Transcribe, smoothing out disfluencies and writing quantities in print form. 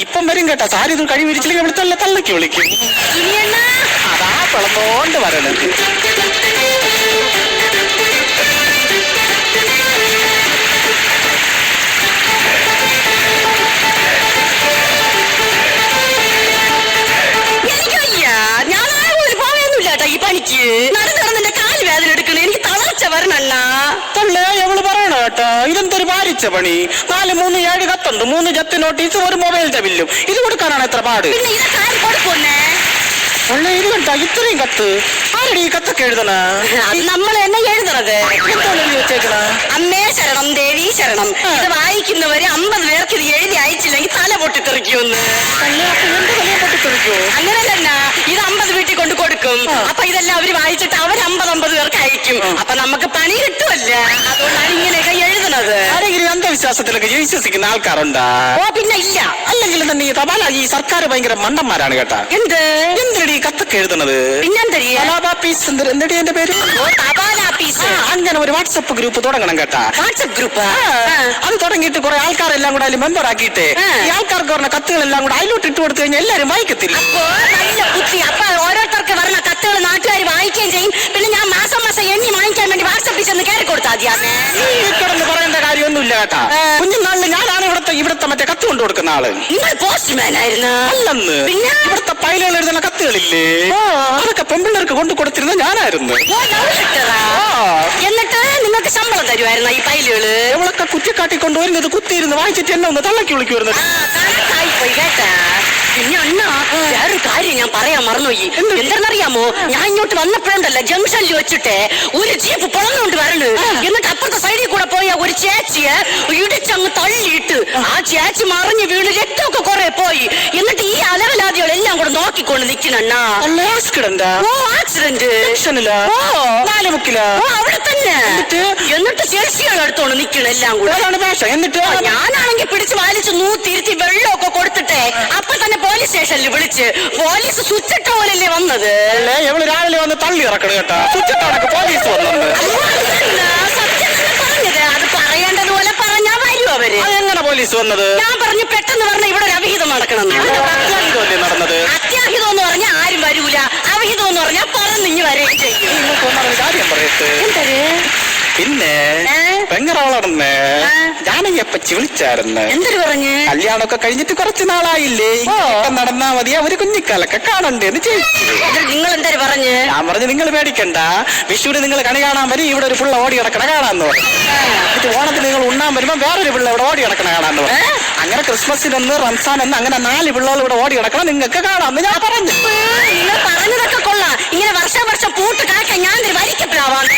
ഇപ്പം വരും കേട്ടാ. സാരി ഇത് കഴി വിരിച്ചില്ലെങ്കിൽ ഇവിടുത്തെ തള്ളക്ക് വിളിക്കും. അതാ പിളത്തോണ്ട് വരണത്. ഈ പണിക്ക് നടന്നെന്റെ കാല് വേദന എടുക്കണേ. എനിക്ക് തളർച്ച വരണ തള്ളേ എവള് പറയണ കേട്ടോ. ഇതെന്തൊരു ഭാരിച്ച പണി. 4, 3, 7 കത്തുണ്ട്, 3 ജപ്തി നോട്ടീസ്, ഒരു മൊബൈലിന്റെ ബില്ലും. ഇത് കൊടുക്കാനാണ് എത്ര പാട്. പിന്നെ ഇതൊക്കെ ആര് കൊടുക്കുന്നേ? ഉള്ള ഇത് കണ്ടാ ഇത്രയും കത്ത്. ആരടി ഈ കത്തൊക്കെ എഴുതണ? നമ്മൾ തന്നെ എഴുതണത്. വെച്ചേക്കണ അമ്മേ ശരണം, ദേവി ശരണം. ഇത് വായിക്കുന്നവര് 50 പേർക്ക് ഇത് എഴുതി അയച്ചില്ലെങ്കിൽ തല പൊട്ടിത്തെറിക്കുമെന്ന്. അങ്ങനെ തന്നെ. ഇത് 50 വീട്ടിൽ കൊണ്ട് കൊടുക്കും. അപ്പൊ ഇതെല്ലാം അവര് വായിച്ചിട്ട് അവർ 50 പേർക്ക് അയക്കും. അപ്പൊ നമുക്ക് പണി കിട്ടുമല്ല. അതുകൊണ്ടാണ് ഇങ്ങനെയൊക്കെ എഴുതുന്നത്. ആരെങ്കിലും അന്ധവിശ്വാസത്തിലൊക്കെ വിശ്വസിക്കുന്ന ആൾക്കാരുണ്ടാ? ഓ പിന്നെ ഇല്ല. അല്ലെങ്കിൽ തന്നെ ഈ തപാല ഈ സർക്കാർ ഭയങ്കര മണ്ടന്മാരാണ് കേട്ടാ. എന്തിനടി കത്തൊക്കെ എഴുതണത്? എന്തിനടി എന്റെ പേര്? അങ്ങനെ ഒരു വാട്സപ്പ് ഗ്രൂപ്പ് തുടങ്ങണം കേട്ടാ. വാട്സപ്പ് ഗ്രൂപ്പ് അത് തുടങ്ങിയിട്ട് കുറെ ആൾക്കാരെല്ലാം കൂടെ അതിൽ മെമ്പർ ആക്കിയിട്ട് ഈ ആൾക്കാർക്ക് പറഞ്ഞ കത്തുകളെല്ലാം കൂടെ അതിലോട്ട് ഇട്ട് കൊടുത്തു കഴിഞ്ഞാൽ എല്ലാരും വായിക്കത്തില്ല. അപ്പൊ നല്ല ബുദ്ധി. അപ്പൊ ഓരോരുത്തർക്ക് പറഞ്ഞ കത്തുകൾ നാട്ടുകാർ വായിക്കുകയും ചെയ്യും. പിന്നെ ഞാൻ മാസം എണ്ണി വാങ്ങിക്കാൻ വേണ്ടി വാട്സപ്പിൽ ചെന്ന് കയറി കൊടുത്താൽ മതിയാന്ന്. കിടന്ന് പറയേണ്ട കാര്യമൊന്നുമില്ല കേട്ടാ. കുഞ്ഞുനാളിൽ ഞാനാണ് ഇവിടുത്തെ മറ്റേ കത്ത് കൊണ്ടു കൊടുക്കുന്ന ആള്. നിങ്ങൾ പോസ്റ്റ്മാൻ ആയിരുന്നു? അല്ലെന്ന്. പിന്നെ ഇവിടുത്തെ പൈലുകൾ എഴുതുന്ന കത്തുകളില്ലേ, അതൊക്കെ പെൺപിള്ളേർക്ക് കൊണ്ടു കൊടുത്തിരുന്ന ഞാനായിരുന്നു. എന്നിട്ട് നിങ്ങൾക്ക് ശമ്പളം തരുമായിരുന്നു ഈ പൈലുകള്? ഇവളൊക്കെ കുറ്റിക്കാട്ടി കൊണ്ടുവരുന്നത് കുത്തിയിരുന്ന് വായിച്ചിട്ട് എന്നെ ഒന്ന് തള്ളക്കി വിളിക്കുമായിരുന്നു. പോയി കേട്ടാ. പിന്നെ അണ്ണ വേറൊരു കാര്യം ഞാൻ പറയാൻ മറന്നുപോയി. എന്താണെന്നറിയാമോ? ഞാൻ ഇങ്ങോട്ട് വന്നപ്പോഴുണ്ടല്ലോ ജംഗ്ഷനിൽ വെച്ചിട്ട് ഒരു ജീപ്പ് പൊളന്നുകൊണ്ട് വരണ്. എന്നിട്ട് അപ്പുറത്തെ സൈഡിൽ കൂടെ പോയ ഒരു ചേച്ചിയെ ഇടിച്ചങ്ങ് തള്ളിയിട്ട് ആ ചേച്ചി മറിഞ്ഞ് വീണ് രക്തമൊക്കെ കുറെ പോയി. എന്നിട്ട് ഈ അലവലാദികളെല്ലാം കൂടെ നോക്കിക്കൊണ്ട് നിൽക്കണ. ആക്സിഡന്റ് അവിടെ തന്നെ. എന്നിട്ട് ചേച്ചികൾ എടുത്തോണ്ട് നിൽക്കണം എല്ലാം കൂടെ. എന്നിട്ട് ഞാനാണെങ്കിൽ പിടിച്ച് വലിച്ച് നൂത്തിരുത്തി വെള്ളമൊക്കെ കൊടുത്തിട്ടേ അപ്പൊ തന്നെ പോലീസ് സ്റ്റേഷനിൽ വിളിച്ച് പോലീസ് സ്വിച്ചിട്ട പോലല്ലേ വന്നത്. രാവിലെ വന്ന് തള്ളി ഇറക്കണം കേട്ടാ. സ്വിച്ചിട്ടാണ് പോലീസ് വന്നത്. സത്യം തന്നെ പറഞ്ഞത്. അത് പറയേണ്ടതുപോലെ പറഞ്ഞാ വരും അവര്. എങ്ങനെ പോലീസ് വന്നത്? ഞാൻ പറഞ്ഞു പെട്ടെന്ന് പറഞ്ഞ ഇവിടെ ഒരു അവിഹിതം നടക്കണം. നടന്നത് അത്യാഹിതം എന്ന് പറഞ്ഞാൽ ആരും വരൂല. അവിഹിതം എന്ന് പറഞ്ഞാൽ പറഞ്ഞിങ്ങി വരെയും ചെയ്യും. കാര്യം പറയട്ടെ. പിന്നെ പെങ്ങറവളടന്ന് ജാനകിയപ്പച്ചി വിളിച്ചായിരുന്നു. എന്തൊരു പറഞ്ഞു? കല്യാണമൊക്കെ കഴിഞ്ഞിട്ട് കുറച്ച് നാളായില്ലേ, നടന്നാ മതി, അവര് കുഞ്ഞിക്കാലൊക്കെ കാണണ്ടേന്ന് ചോദിച്ചു. നിങ്ങൾ എന്തൊരു പറഞ്ഞു? ഞാൻ പറഞ്ഞു നിങ്ങൾ പേടിക്കണ്ട, വിഷുവിന് നിങ്ങൾ കണി കാണാൻ വരും, ഇവിടെ ഒരു പിള്ള ഓടി കിടക്കണ കാണാന്ന് പറഞ്ഞു. എന്നിട്ട് ഓണത്തിന് നിങ്ങൾ ഉണ്ണാൻ വരുമ്പോ വേറൊരു പിള്ള ഇവിടെ ഓടി കിടക്കണ കാണാന്ന് പറഞ്ഞു. അങ്ങനെ ക്രിസ്മസിനൊന്ന് റംസാനൊന്ന് അങ്ങനെ 4 പിള്ളകൾ ഇവിടെ ഓടി കിടക്കണം, നിങ്ങൾക്ക് കാണാമെന്ന് ഞാൻ പറഞ്ഞു. നിങ്ങൾ പറഞ്ഞതൊക്കെ കൊള്ളാം. ഇങ്ങനെ വർഷം പൂട്ട് കാക്കാൻ ഞാൻ വരിക്കപ്പെടാവാണ്.